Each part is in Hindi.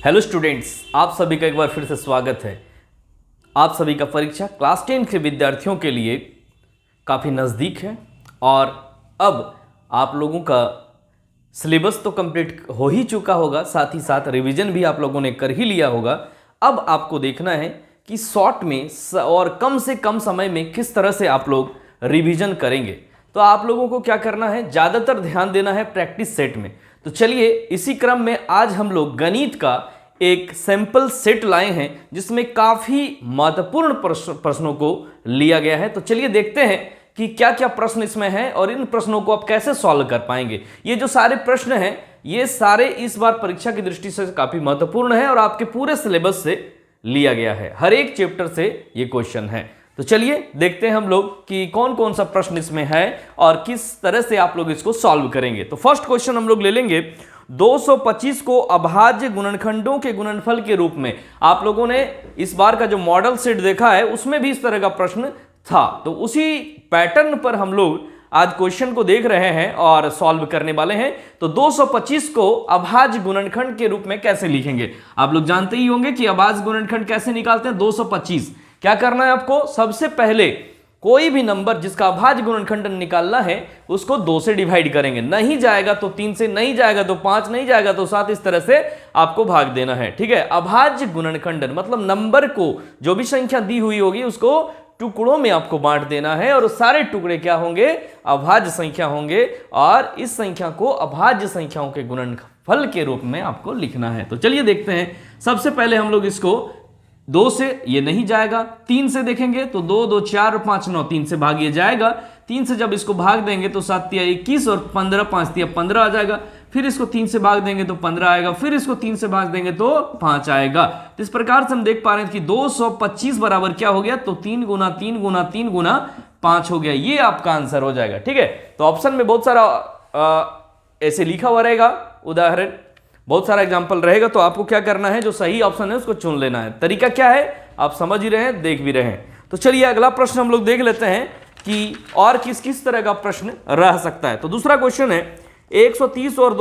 हेलो स्टूडेंट्स, आप सभी का एक बार फिर से स्वागत है। आप सभी का परीक्षा क्लास 10 के विद्यार्थियों के लिए काफ़ी नज़दीक है और अब आप लोगों का सिलेबस तो कंप्लीट हो ही चुका होगा, साथ ही साथ रिवीजन भी आप लोगों ने कर ही लिया होगा। अब आपको देखना है कि शॉर्ट में और कम से कम समय में किस तरह से आप लोग रिवीजन करेंगे। तो आप लोगों को क्या करना है, ज़्यादातर ध्यान देना है प्रैक्टिस सेट में। तो चलिए इसी क्रम में आज हम लोग गणित का एक सैंपल सेट लाए हैं जिसमें काफ़ी महत्वपूर्ण प्रश्नों को लिया गया है। तो चलिए देखते हैं कि क्या क्या प्रश्न इसमें हैं और इन प्रश्नों को आप कैसे सॉल्व कर पाएंगे। ये जो सारे प्रश्न हैं ये सारे इस बार परीक्षा की दृष्टि से काफ़ी महत्वपूर्ण है और आपके पूरे सिलेबस से लिया गया है। हर एक चैप्टर से ये क्वेश्चन है। तो चलिए देखते हैं हम लोग कि कौन कौन सा प्रश्न इसमें है और किस तरह से आप लोग इसको सॉल्व करेंगे। तो फर्स्ट क्वेश्चन हम लोग ले लेंगे 225 को अभाज्य गुणनखंडों के गुणनफल के रूप में। आप लोगों ने इस बार का जो मॉडल सेट देखा है उसमें भी इस तरह का प्रश्न था, तो उसी पैटर्न पर हम लोग आज क्वेश्चन को देख रहे हैं और सॉल्व करने वाले हैं। तो 225 को अभाज्य गुणनखंड के रूप में कैसे लिखेंगे। आप लोग जानते ही होंगे कि अभाज्य गुणनखंड कैसे निकालते हैं। 225 क्या करना है आपको, सबसे पहले कोई भी नंबर जिसका अभाज्य गुणनखंड निकालना है उसको 2 से डिवाइड करेंगे। नहीं जाएगा तो 3 से, नहीं जाएगा तो 5, नहीं जाएगा तो 7, इस तरह से आपको भाग देना है। ठीक है, अभाज्य गुणनखंडन मतलब नंबर को जो भी संख्या दी हुई होगी उसको टुकड़ों में आपको बांट देना है और सारे टुकड़े क्या होंगे, अभाज्य संख्या होंगे और इस संख्या को अभाज्य संख्याओं के गुणनफल के रूप में आपको लिखना है। तो चलिए देखते हैं। सबसे पहले हम लोग इसको 2 से, ये नहीं जाएगा, 3 से देखेंगे तो 2 2 4 5 9, 3 से भाग ये जाएगा। 3 से जब इसको भाग देंगे तो 7 तिया 21 और 15 5 तिया 15 आ जाएगा। फिर इसको 3 से भाग देंगे तो 15 आएगा, फिर इसको 3 से भाग देंगे तो 5 आएगा। तो इस प्रकार से हम देख पा रहे हैं कि 225 बराबर क्या हो गया, तो 3 गुना 3 गुना 3 गुना 5 हो गया। ये आपका आंसर हो जाएगा। ठीक है, तो ऑप्शन में बहुत सारा ऐसे लिखा हुआ रहेगा, उदाहरण बहुत सारा एग्जाम्पल रहेगा। तो आपको क्या करना है, जो सही ऑप्शन है उसको चुन लेना है। तरीका क्या है आप समझ ही रहे हैं, देख भी रहे हैं। तो चलिए अगला प्रश्न हम लोग देख लेते हैं कि और किस किस तरह का प्रश्न रह सकता है। तो दूसरा क्वेश्चन है 130 और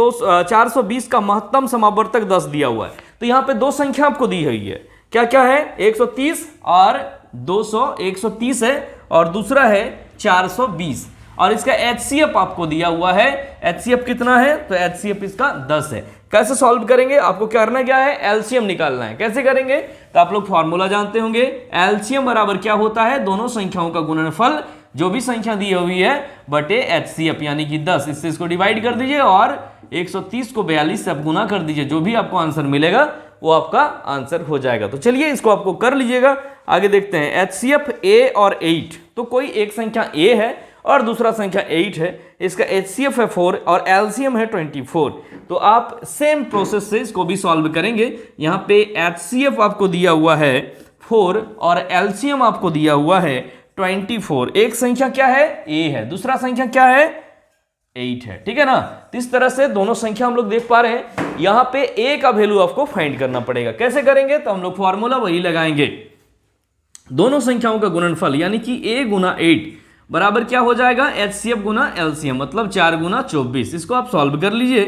420 का महत्तम समावर्तक 10 दिया हुआ है। तो यहाँ पे 2 संख्या आपको दी हुई है। क्या क्या है, 130 और 200। 130 है और दूसरा है 420 और इसका HCF आपको दिया हुआ है। HCF कितना है, तो HCF इसका 10 है। कैसे सॉल्व करेंगे, आपको करना क्या है, एलसीएम निकालना है। कैसे करेंगे, तो आप लोग फॉर्मूला जानते होंगे। एलसीएम बराबर क्या होता है, दोनों संख्याओं का गुणनफल जो भी संख्या दी हुई है बटे HCF यानी कि 10। इससे इसको डिवाइड कर दीजिए और 130 को 42 से आप गुना कर दीजिए। जो भी आपको आंसर मिलेगा वो आपका आंसर हो जाएगा। तो चलिए इसको आपको कर लीजिएगा। आगे देखते हैं HCF A और 8। तो कोई एक संख्या A है और दूसरा संख्या 8 है। इसका HCF है 4 और LCM है 24। तो आप सेम प्रोसेस से इसको भी सॉल्व करेंगे। यहाँ पे HCF आपको दिया हुआ है 4 और LCM आपको दिया हुआ है 24। एक संख्या क्या है, A है, दूसरा संख्या क्या है, 8 है। ठीक है ना, तो इस तरह से दोनों संख्या हम लोग देख पा रहे हैं। यहाँ पे A का वैल्यू आपको फाइंड करना पड़ेगा। कैसे करेंगे, तो हम लोग फॉर्मूला वही लगाएंगे। दोनों संख्याओं का गुणनफल यानी कि A गुना 8 बराबर क्या हो जाएगा, HCF गुना LCM मतलब 4 गुना 24। इसको आप सॉल्व कर लीजिए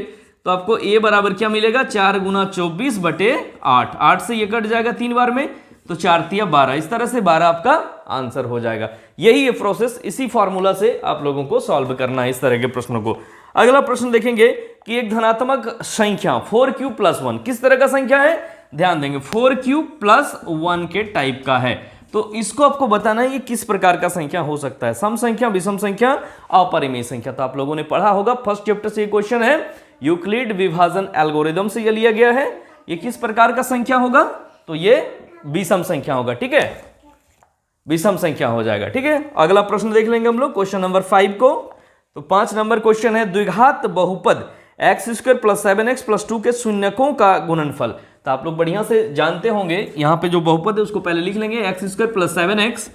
तो आपको A बराबर क्या मिलेगा, 4 गुना 24 बटे 8। 8 से ये कट जाएगा 3 बार में तो 4 तिया 12। इस तरह से 12 आपका आंसर हो जाएगा। यही है प्रोसेस, इसी फॉर्मूला से आप लोगों को सॉल्व करना है इस तरह के प्रश्नों को। अगला प्रश्न देखेंगे कि एक धनात्मक संख्या 4³ + 1 किस तरह का संख्या है, ध्यान देंगे 4³ + 1 के टाइप का है। तो इसको आपको बताना है ये किस प्रकार का संख्या हो सकता है, सम संख्या, विषम संख्या, अपरिमेय संख्या। तो आप लोगों ने पढ़ा होगा, फर्स्ट चैप्टर से ये क्वेश्चन है, यूक्लिड विभाजन एल्गोरिदम से ये लिया गया है। ये किस प्रकार का संख्या होगा, तो ये विषम संख्या होगा। ठीक है, विषम संख्या हो जाएगा। ठीक है, अगला प्रश्न देख लेंगे हम लोग क्वेश्चन नंबर 5 को। तो 5 नंबर क्वेश्चन है द्विघात बहुपद x² + 7x + 2 के शून्यकों का गुणनफल। तो आप लोग बढ़िया से जानते होंगे, यहाँ पे जो बहुपद है उसको पहले लिख लेंगे, x² + 7x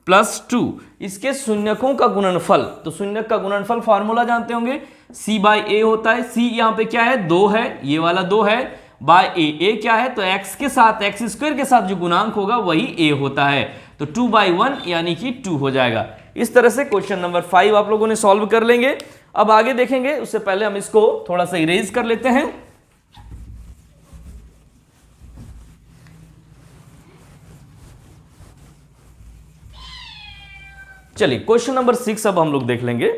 + 2 इसके शून्यकों का गुणनफल। तो शून्यक का गुणनफल फॉर्मूला जानते होंगे, c/a होता है। c यहाँ पे क्या है, 2 है, ये वाला 2 है, बाय a क्या है, तो x के साथ, x² के साथ जो गुणांक होगा वही a होता है। तो 2/1 यानी कि 2 हो जाएगा। इस तरह से क्वेश्चन नंबर 5 आप लोगों ने सॉल्व कर लेंगे। अब आगे देखेंगे, उससे पहले हम इसको थोड़ा सा इरेज कर लेते हैं। चलिए क्वेश्चन नंबर 6 अब हम लोग देख लेंगे।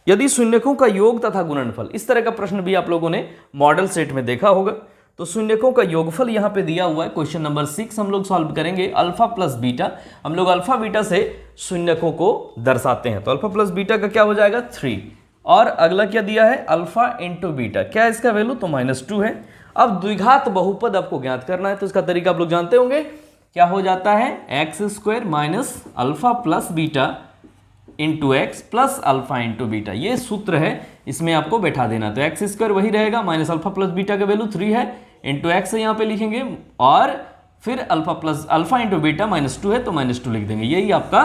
यदि शून्यकों का योग तथा गुणनफल, इस तरह का प्रश्न भी आप लोगों ने मॉडल सेट में देखा होगा। तो शून्यकों का योगफल यहाँ पे दिया हुआ है, क्वेश्चन नंबर 6 हम लोग सॉल्व करेंगे। अल्फा प्लस बीटा, हम लोग अल्फा बीटा से शून्यकों को दर्शाते हैं। तो अल्फा प्लस बीटा का क्या हो जाएगा 3, और अगला क्या दिया है अल्फा इंटू बीटा, क्या है इसका वैल्यू तो -2 है। अब द्विघात बहुपद आपको ज्ञात करना है, तो इसका तरीका आप लोग जानते होंगे, क्या हो जाता है x² minus alpha plus beta into x plus alpha into beta, ये सूत्र है, इसमें आपको बैठा देना। तो x² वही रहेगा, माइनस अल्फा प्लस बीटा का वैल्यू 3 है, इंटू एक्स यहाँ पे लिखेंगे, और फिर अल्फा इंटू बीटा -2 है तो -2 लिख देंगे, यही आपका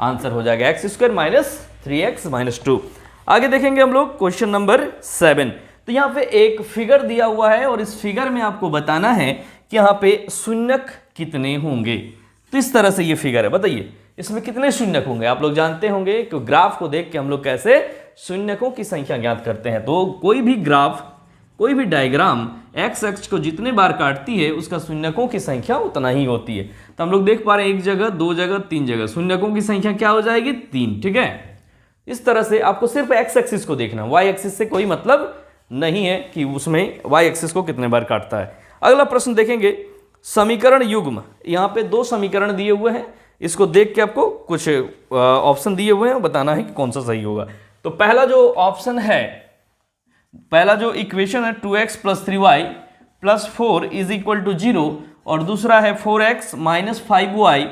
आंसर हो जाएगा x² माइनस 3x माइनस 2। आगे देखेंगे हम लोग क्वेश्चन नंबर 7। तो यहाँ पे एक फिगर दिया हुआ है, और इस फिगर में आपको बताना है कि यहाँ पे शून्यक कितने होंगे। तो इस तरह से ये फिगर है, बताइए इसमें कितने शून्यक होंगे। आप लोग जानते होंगे कि ग्राफ को देख के हम लोग कैसे शून्यकों की संख्या ज्ञात करते हैं। तो कोई भी ग्राफ, कोई भी डायग्राम एक्स अक्ष को जितने बार काटती है उसका शून्यकों की संख्या उतना ही होती है। तो हम लोग देख पा रहे हैं 1 जगह 2 जगह 3 जगह शून्यकों की संख्या क्या हो जाएगी 3, ठीक है। इस तरह से आपको सिर्फ एक्स एक्सिस को देखना, वाई एक्सिस से कोई मतलब नहीं है कि उसमें वाई एक्सिस को कितने बार काटता है। अगला प्रश्न देखेंगे, समीकरण युग्म। यहाँ पे 2 समीकरण दिए हुए हैं, इसको देख के आपको कुछ ऑप्शन दिए हुए हैं, बताना है कि कौन सा सही होगा। तो पहला जो ऑप्शन है, पहला जो इक्वेशन है 2x + 3y + 4 = 0, और दूसरा है 4x - 5y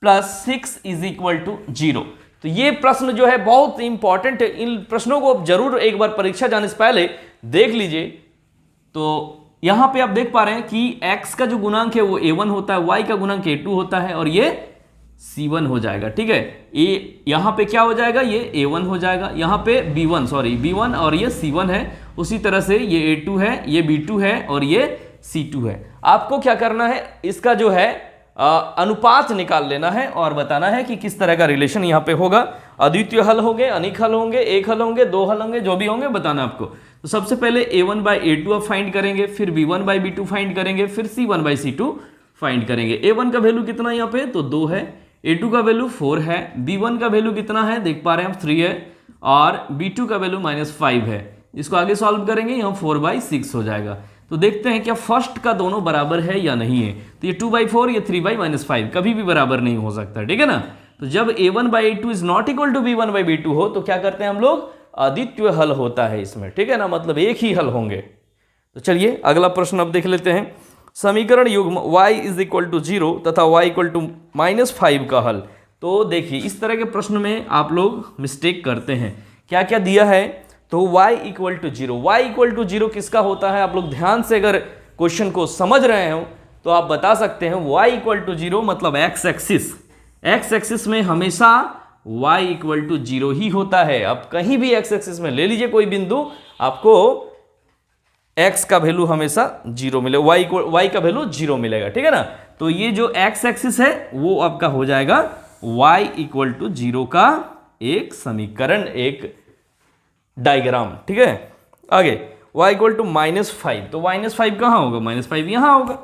+ 6 = 0। तो ये प्रश्न जो है बहुत इंपॉर्टेंट है, इन प्रश्नों को आप जरूर एक बार परीक्षा जाने से पहले देख लीजिए। तो यहां पे आप देख पा रहे हैं कि x का जो गुणांक है वो a1 होता है, y का गुणांक a2 होता है, और ये c1 हो जाएगा, ठीक है। यहां पे क्या हो जाएगा, ये a1 हो जाएगा, यहां पे b1 और ये c1 है। उसी तरह से ये a2 है, ये b2 है, और ये c2 है। आपको क्या करना है, इसका जो है अनुपात निकाल लेना है और बताना है कि किस तरह का रिलेशन यहाँ पे होगा। अद्वितीय हल होंगे, अनिक हल होंगे, एक हल होंगे, 2 हल होंगे, जो भी होंगे बताना आपको। तो सबसे पहले a1/a2 आप फाइंड करेंगे, फिर b1/b2 फाइंड करेंगे, फिर c1/c2 फाइंड करेंगे। a1 का वैल्यू कितना यहाँ पे तो 2 है, a2 का वैल्यू 4 है, b1 का वैल्यू कितना है देख पा रहे हैं हम 3 है, और b2 का वैल्यू -5 है। इसको आगे सॉल्व करेंगे, यहाँ 4/6 हो जाएगा। तो देखते हैं क्या फर्स्ट का दोनों बराबर है या नहीं है। तो ये 2/4, ये 3/-5 कभी भी बराबर नहीं हो सकता, ठीक है ना। तो जब a1/a2 is not equal to b1/b2 हो तो क्या करते हैं हम लोग, अद्वितीय हल होता है इसमें, ठीक है ना, मतलब एक ही हल होंगे। तो चलिए अगला प्रश्न अब देख लेते हैं। समीकरण युग्म y = 0 तथा y = -5 का हल। तो देखिए इस तरह के प्रश्न में आप लोग मिस्टेक करते हैं। क्या क्या दिया है, तो y = 0, y = 0 किसका होता है, आप लोग ध्यान से अगर क्वेश्चन को समझ रहे हो तो आप बता सकते हैं y = 0 मतलब x एक्सिस में हमेशा y = 0 ही होता है। अब कहीं भी x एक्सिस में ले लीजिए कोई बिंदु, आपको x का वैल्यू हमेशा 0 मिलेगा, y का वैल्यू 0 मिलेगा, ठीक है ना। तो ये जो x एक्सिस है वो आपका हो जाएगा y = 0 का एक समीकरण, एक डायग्राम, ठीक है। आगे y = -5, तो -5 कहाँ होगा, -5 यहाँ होगा,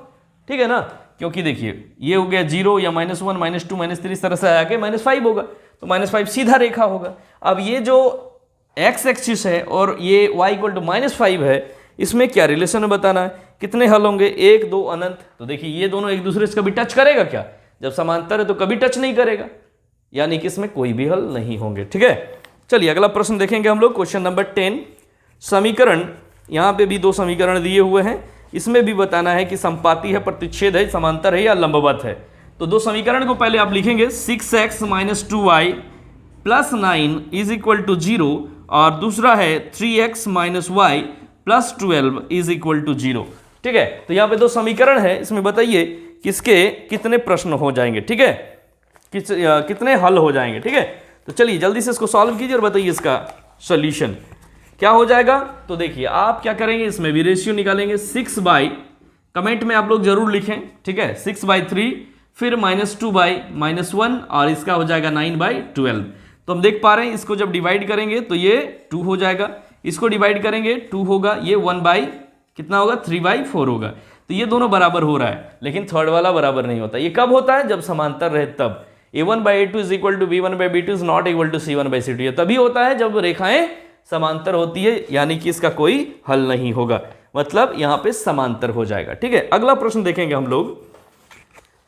ठीक है ना, क्योंकि देखिए ये हो गया 0 या -1 -2 -3 इस तरह से आके -5 होगा, तो -5 सीधा रेखा होगा। अब ये जो x एक्सिस है और ये y = -5 है, इसमें क्या रिलेशन है बताना है। कितने हल होंगे, 1 2 अनंत। तो देखिए ये दोनों एक दूसरे से कभी टच करेगा क्या, जब समांतर है तो कभी टच नहीं करेगा, यानी कि इसमें कोई भी हल नहीं होंगे, ठीक है। चलिए अगला प्रश्न देखेंगे हम लोग, क्वेश्चन नंबर 10। समीकरण, यहाँ पे भी 2 समीकरण दिए हुए हैं, इसमें भी बताना है कि समपाती है, प्रतिच्छेद है, समांतर है या लंबवत है। तो 2 समीकरण को पहले आप लिखेंगे, 6x - 2y + 9 = 0, और दूसरा है 3x - y + 12 = 0, ठीक है। तो यहाँ पे 2 समीकरण है, इसमें बताइए किसके कितने प्रश्न हो जाएंगे, ठीक है, कितने हल हो जाएंगे, ठीक है। तो चलिए जल्दी से इसको सॉल्व कीजिए और बताइए इसका सॉल्यूशन क्या हो जाएगा। तो देखिए आप क्या करेंगे, इसमें भी रेशियो निकालेंगे, 6/, कमेंट में आप लोग जरूर लिखें, ठीक है, 6/3, फिर -2/-1, और इसका हो जाएगा 9/12। तो हम देख पा रहे हैं इसको जब डिवाइड करेंगे तो ये 2 हो जाएगा, इसको डिवाइड करेंगे 2 होगा, ये 1/कितना होगा 3/4 होगा। तो ये दोनों बराबर हो रहा है, लेकिन थर्ड वाला बराबर नहीं होता। ये कब होता है, जब समांतर रहे तब। a1/a2 is equal to b1/b2 is not equal to c1/c2। ये तभी होता है जब रेखाएं समांतर होती है, यानी कि इसका कोई हल नहीं होगा, मतलब यहां पे समांतर हो जाएगा। ठीक है, अगला प्रश्न देखेंगे हम लोग।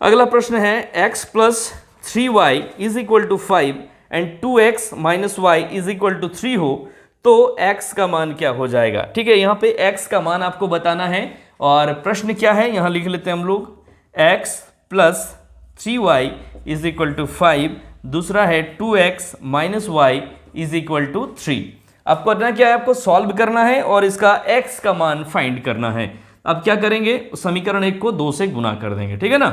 अगला प्रश्न है x plus 3y is equal to 5 and 2x minus y is equal to 3 हो तो x का मान क्या हो जाएगा। ठीक है, यहाँ पे x का मान आपको बताना है और प्रश्न क्या है यहाँ लिख लेते हैं हम लोग, x plus 3y is equal to 5, दूसरा है 2x minus y is equal to 3। आपको करना क्या है, आपको सॉल्व करना है और इसका x का मान फाइंड करना है। अब क्या करेंगे, समीकरण 1 को 2 से गुना कर देंगे। ठीक है ना,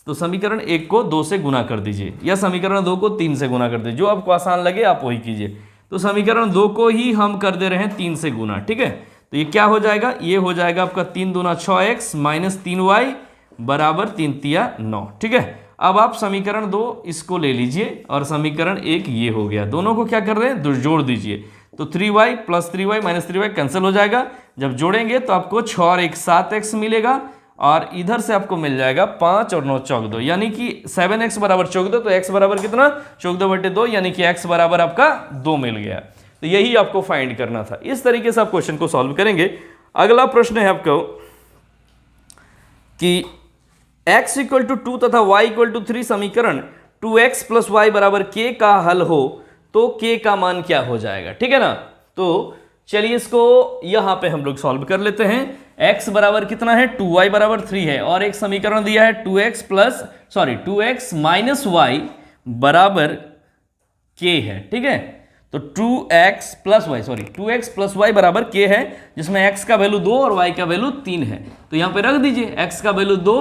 तो समीकरण 1 को 2 से गुना कर दीजिए या समीकरण 2 को 3 से गुना कर दीजिए, जो आपको आसान लगे आप वही कीजिए। तो समीकरण 2 को ही हम कर दे रहे हैं 3 से गुना। ठीक है, तो ये क्या हो जाएगा, ये हो जाएगा आपका 3 दूना 6x माइनस 3y बराबर 3 तिया 9। ठीक है, अब आप समीकरण 2 इसको ले लीजिए और समीकरण 1 ये हो गया, दोनों को क्या कर रहे हैं, जोड़ दीजिए। तो 3y plus 3y minus 3y cancel हो जाएगा, जब जोड़ेंगे तो आपको 6 और 1 7x मिलेगा और इधर से आपको मिल जाएगा 5 और 9 चौक 2, यानी कि 7x बराबर चौक 2, तो x बराबर कितना, चौक 2/2, यानी कि x बराबर आपका 2 मिल गया। तो यही आपको फाइंड करना था। इस तरीके से आप क्वेश्चन को सॉल्व करेंगे। अगला प्रश्न है आपको कि x इक्वल टू 2 तथा y इक्वल टू 3 समीकरण 2x प्लस वाई बराबर k का हल हो तो k का मान क्या हो जाएगा। ठीक है ना, तो चलिए इसको यहां पे हम लोग सॉल्व कर लेते हैं। x बराबर कितना है, 2y बराबर 3 है और एक समीकरण दिया है 2x माइनस वाई बराबर k है। ठीक है, तो 2x प्लस वाई बराबर k है, जिसमें x का वैल्यू 2 और y का वैल्यू 3 है। तो यहां पे रख दीजिए x का वैल्यू 2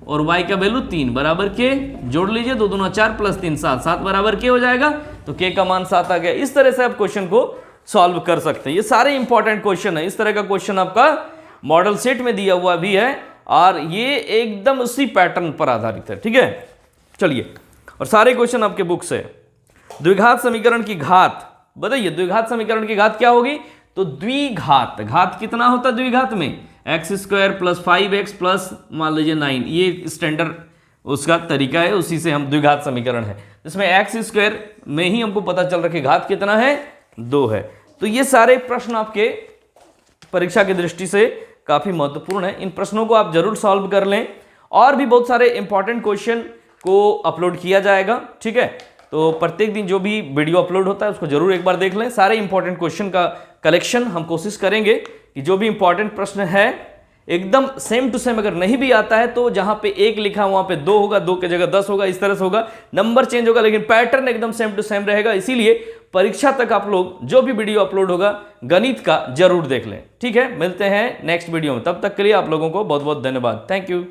और y का वैल्यू 3 बराबर k, जोड़ लीजिए, 2 दूना 4 प्लस 3 7, 7 बराबर k हो जाएगा, तो k का मान 7 आ गया। इस तरह से आप क्वेश्चन को सॉल्व कर सकते हैं। ये सारे इंपॉर्टेंट क्वेश्चन है, इस तरह का क्वेश्चन आपका मॉडल सेट में दिया हुआ भी है और ये एकदम उसी पैटर्न पर आधारित है। ठीक है, चलिए, और सारे क्वेश्चन आपके बुक से। द्विघात समीकरण की घात बताइए, द्विघात समीकरण की घात क्या होगी, तो द्विघात, घात कितना होता है द्विघात में, x² प्लस 5x प्लस मान लीजिए 9, ये स्टैंडर्ड उसका तरीका है, उसी से हम द्विघात समीकरण है, जिसमें x² में ही हमको पता चल रहा है कि घात कितना है, 2 है। तो ये सारे प्रश्न आपके परीक्षा की दृष्टि से काफी महत्वपूर्ण है, इन प्रश्नों को आप जरूर सॉल्व कर लें। और भी बहुत सारे इंपॉर्टेंट क्वेश्चन को अपलोड किया जाएगा। ठीक है, तो प्रत्येक दिन जो भी वीडियो अपलोड होता है उसको जरूर एक बार देख लें। सारे इंपॉर्टेंट क्वेश्चन का कलेक्शन हम कोशिश करेंगे कि जो भी इंपॉर्टेंट प्रश्न है एकदम सेम टू सेम, अगर नहीं भी आता है तो जहां पे 1 लिखा वहां पे 2 होगा, 2 की जगह 10 होगा, इस तरह से होगा, नंबर चेंज होगा लेकिन पैटर्न एकदम सेम टू सेम रहेगा। इसीलिए परीक्षा तक आप लोग जो भी वीडियो अपलोड होगा गणित का जरूर देख लें। ठीक है, मिलते हैं नेक्स्ट वीडियो में, तब तक के लिए आप लोगों को बहुत बहुत धन्यवाद। Thank you.